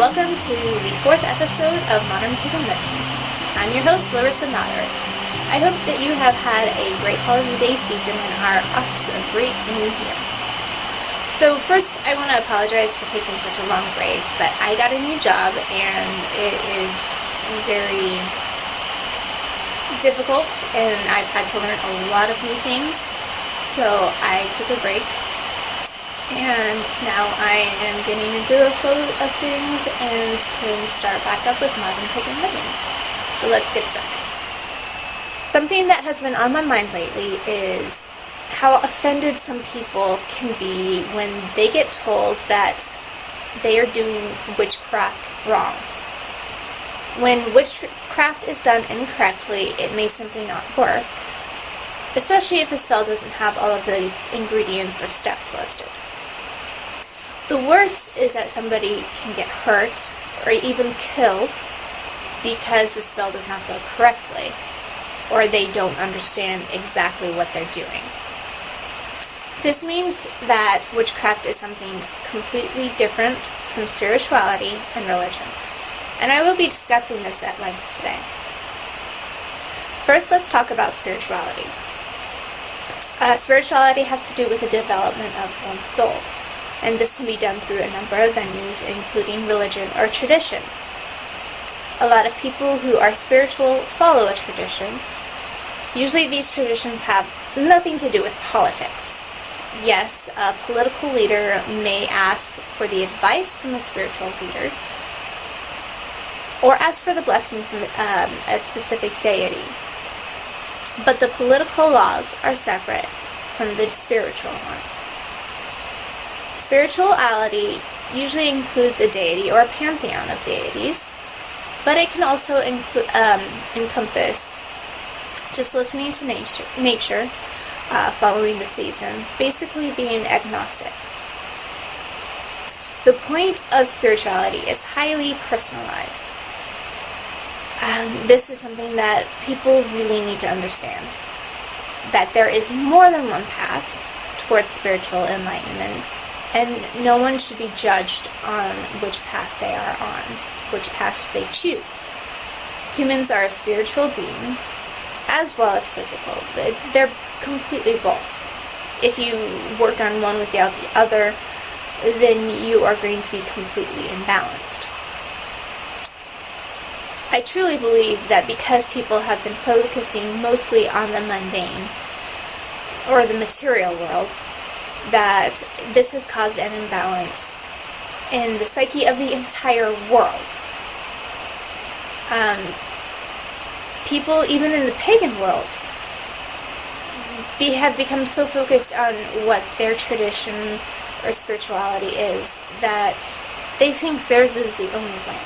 welcome to the 4th episode of Modern Pagan Living. I'm your host, Larissa Notter. I hope that you have had a great holiday season and are off to a great new year. So first, I want to apologize for taking such a long break, but I got a new job and it is very difficult and I've had to learn a lot of new things. So I took a break. And now I am getting into the flow of things and can start back up with Modern Pagan Living. So let's get started. Something that has been on my mind lately is how offended some people can be when they get told that they are doing witchcraft wrong. When witchcraft is done incorrectly, it may simply not work, especially if the spell doesn't have all of the ingredients or steps listed. The worst is that somebody can get hurt or even killed because the spell does not go correctly, or they don't understand exactly what they're doing. This means that witchcraft is something completely different from spirituality and religion, and I will be discussing this at length today. First, let's talk about spirituality. Spirituality has to do with the development of one's soul. And this can be done through a number of venues, including religion or tradition. A lot of people who are spiritual follow a tradition. Usually these traditions have nothing to do with politics. Yes, a political leader may ask for the advice from a spiritual leader, or ask for the blessing from a specific deity. But the political laws are separate from the spiritual ones. Spirituality usually includes a deity or a pantheon of deities, but it can also encompass just listening to nature, following the seasons, basically being agnostic. The point of spirituality is highly personalized. This is something that people really need to understand, that there is more than one path towards spiritual enlightenment. And no one should be judged on which path they are on, which path they choose. Humans are a spiritual being, as well as physical. They're completely both. If you work on one without the other, then you are going to be completely imbalanced. I truly believe that because people have been focusing mostly on the mundane, or the material world, that this has caused an imbalance in the psyche of the entire world. People, even in the pagan world, have become so focused on what their tradition or spirituality is that they think theirs is the only way.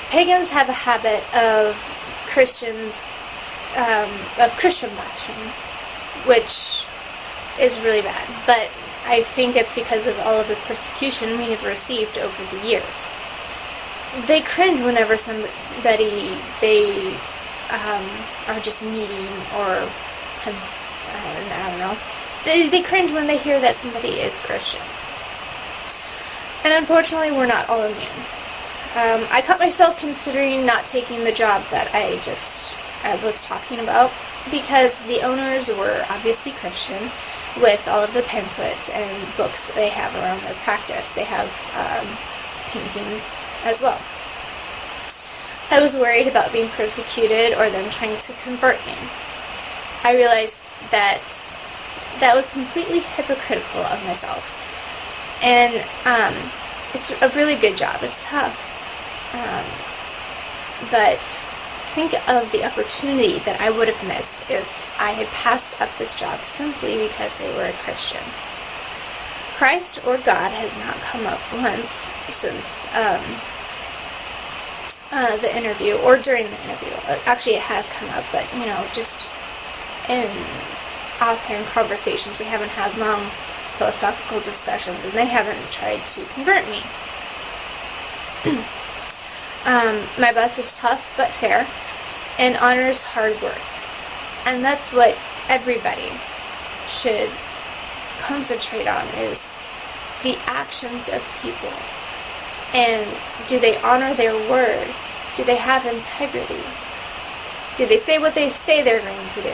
Pagans have a habit of Christian bashing, which is really bad, but I think it's because of all of the persecution we have received over the years. They cringe whenever somebody they are just meeting or I don't know. They cringe when they hear that somebody is Christian. And unfortunately, we're not all immune. I caught myself considering not taking the job that I was talking about because the owners were obviously Christian, with all of the pamphlets and books they have around their practice. They have paintings as well. I was worried about being persecuted or them trying to convert me. I realized that was completely hypocritical of myself. And it's a really good job. It's tough. But think of the opportunity that I would have missed if I had passed up this job simply because they were a Christian. Christ or God has not come up once since the interview, or during the interview. Actually, it has come up, but just in offhand conversations. We haven't had long philosophical discussions, and they haven't tried to convert me. My boss is tough but fair and honors hard work. And that's what everybody should concentrate on, is the actions of people. And do they honor their word? Do they have integrity? Do they say what they say they're going to do?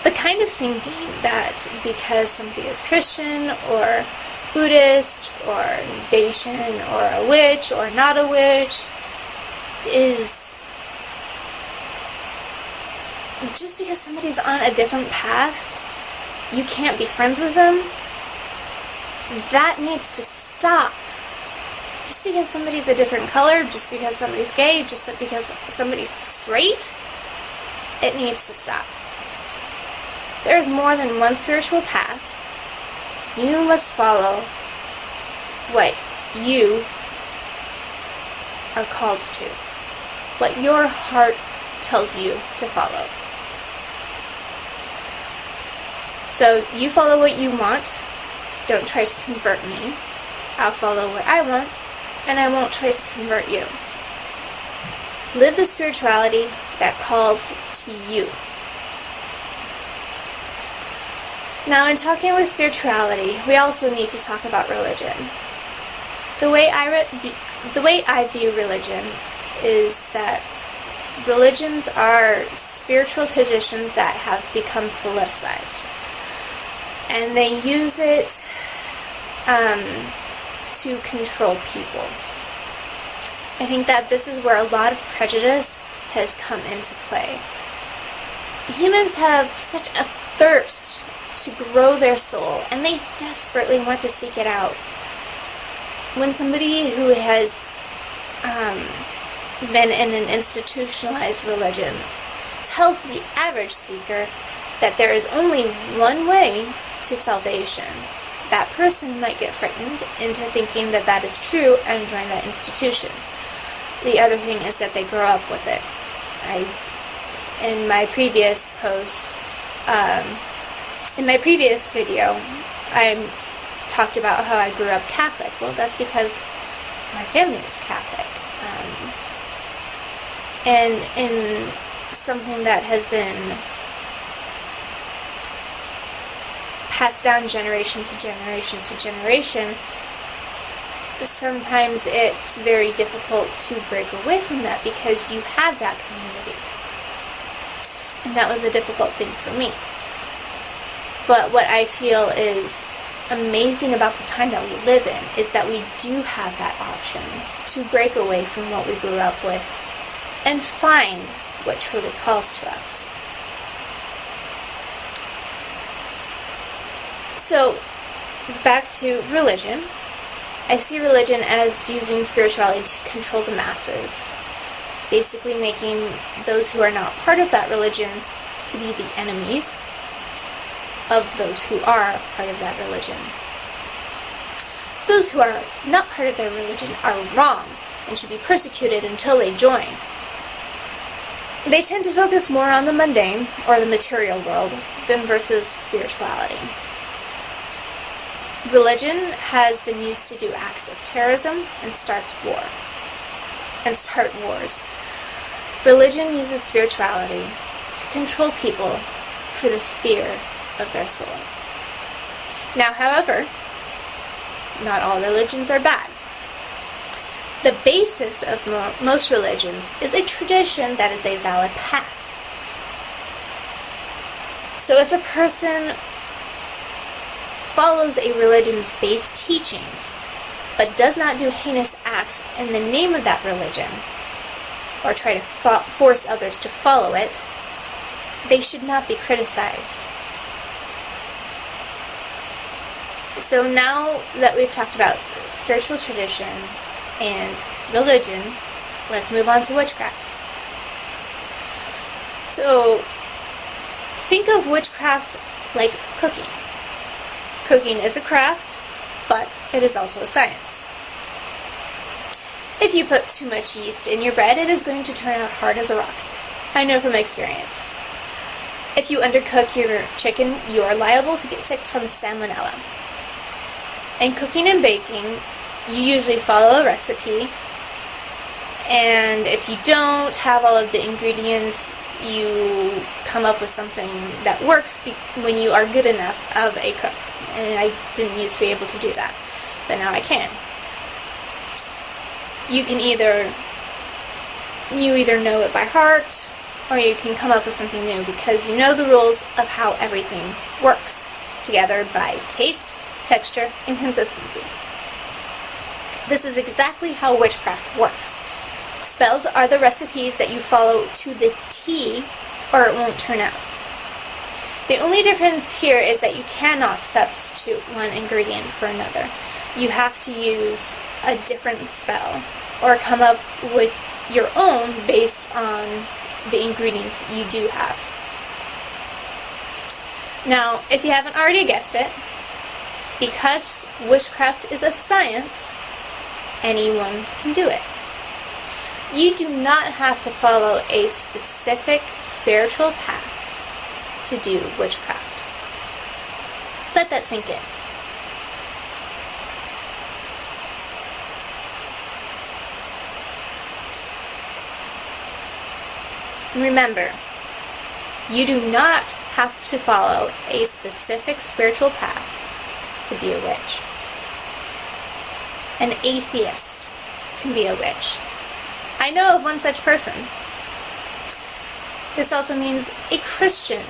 The kind of thinking that because somebody is Christian or Buddhist or Dacian or a witch or not a witch is just because somebody's on a different path, you can't be friends with them. That needs to stop. Just because somebody's a different color, just because somebody's gay, just because somebody's straight, it needs to stop. There is more than one spiritual path. You must follow what you are called to, what your heart tells you to follow. So you follow what you want. Don't try to convert me. I'll follow what I want, and I won't try to convert you. Live the spirituality that calls to you. Now, in talking with spirituality, we also need to talk about religion. The way I view religion is that religions are spiritual traditions that have become politicized. And they use it to control people. I think that this is where a lot of prejudice has come into play. Humans have such a thirst to grow their soul, and they desperately want to seek it out. When somebody who has been in an institutionalized religion tells the average seeker that there is only one way to salvation, that person might get frightened into thinking that that is true and join that institution. The other thing is that they grow up with it. In my previous post, in my previous video, I talked about how I grew up Catholic. Well, that's because my family was Catholic. And in something that has been passed down generation to generation to generation, sometimes it's very difficult to break away from that because you have that community. And that was a difficult thing for me. But what I feel is amazing about the time that we live in is that we do have that option to break away from what we grew up with and find what truly calls to us. So, back to religion. I see religion as using spirituality to control the masses, basically making those who are not part of that religion to be the enemies of those who are part of that religion. Those who are not part of their religion are wrong and should be persecuted until they join. They tend to focus more on the mundane or the material world than versus spirituality. Religion has been used to do acts of terrorism and start wars. Religion uses spirituality to control people for the fear of their soul. Now, however, not all religions are bad. The basis of most religions is a tradition that is a valid path. So if a person follows a religion's base teachings, but does not do heinous acts in the name of that religion, or try to force others to follow it, they should not be criticized. So now that we've talked about spiritual tradition and religion, let's move on to witchcraft. So think of witchcraft like cooking. Cooking is a craft, but it is also a science. If you put too much yeast in your bread, it is going to turn out hard as a rock. I know from experience. If you undercook your chicken, you are liable to get sick from salmonella. In cooking and baking, you usually follow a recipe, and if you don't have all of the ingredients, you come up with something that works when you are good enough of a cook. And I didn't used to be able to do that. but now I can. You either know it by heart, or you can come up with something new because you know the rules of how everything works together by taste, texture, and consistency. This is exactly how witchcraft works. Spells are the recipes that you follow to the T, or it won't turn out. The only difference here is that you cannot substitute one ingredient for another. You have to use a different spell, or come up with your own based on the ingredients you do have. Now, if you haven't already guessed it, because witchcraft is a science, anyone can do it. You do not have to follow a specific spiritual path to do witchcraft. Let that sink in. Remember, you do not have to follow a specific spiritual path to be a witch. An atheist can be a witch. I know of one such person. This also means a Christian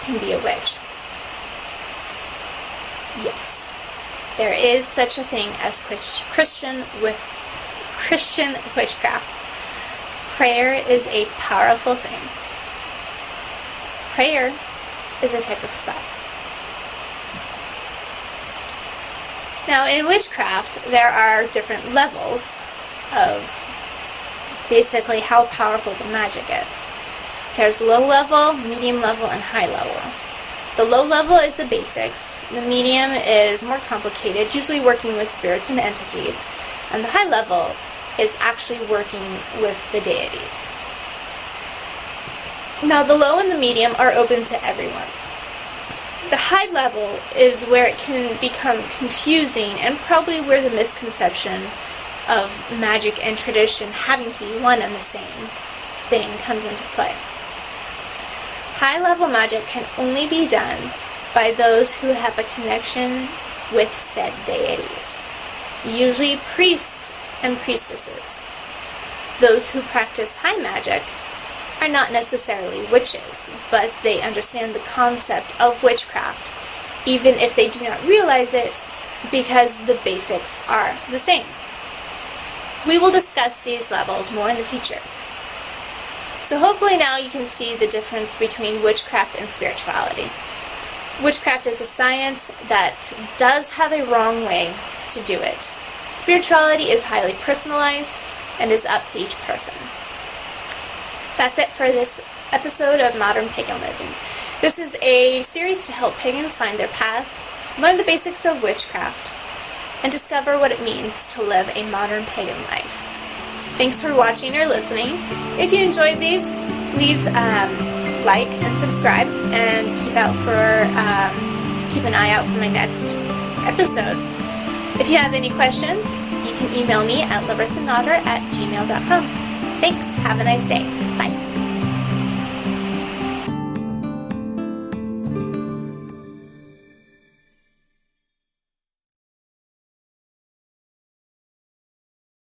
can be a witch. Yes, there is such a thing as Christian witchcraft. Prayer is a powerful thing. Prayer is a type of spell. Now, in witchcraft, there are different levels of basically how powerful the magic is. There's low level, medium level, and high level. The low level is the basics. The medium is more complicated, usually working with spirits and entities. And the high level is actually working with the deities. Now, the low and the medium are open to everyone. The high level is where it can become confusing, and probably where the misconception of magic and tradition having to be one and the same thing comes into play. High level magic can only be done by those who have a connection with said deities, usually priests and priestesses. Those who practice high magic are not necessarily witches, but they understand the concept of witchcraft, even if they do not realize it, because the basics are the same. We will discuss these levels more in the future. So hopefully now you can see the difference between witchcraft and spirituality. Witchcraft is a science that does have a wrong way to do it. Spirituality is highly personalized and is up to each person. That's it for this episode of Modern Pagan Living. This is a series to help pagans find their path, learn the basics of witchcraft, and discover what it means to live a modern pagan life. Thanks for watching or listening. If you enjoyed these, please like and subscribe, and keep an eye out for my next episode. If you have any questions, you can email me at larissanotter@gmail.com. Thanks. Have a nice day. Bye.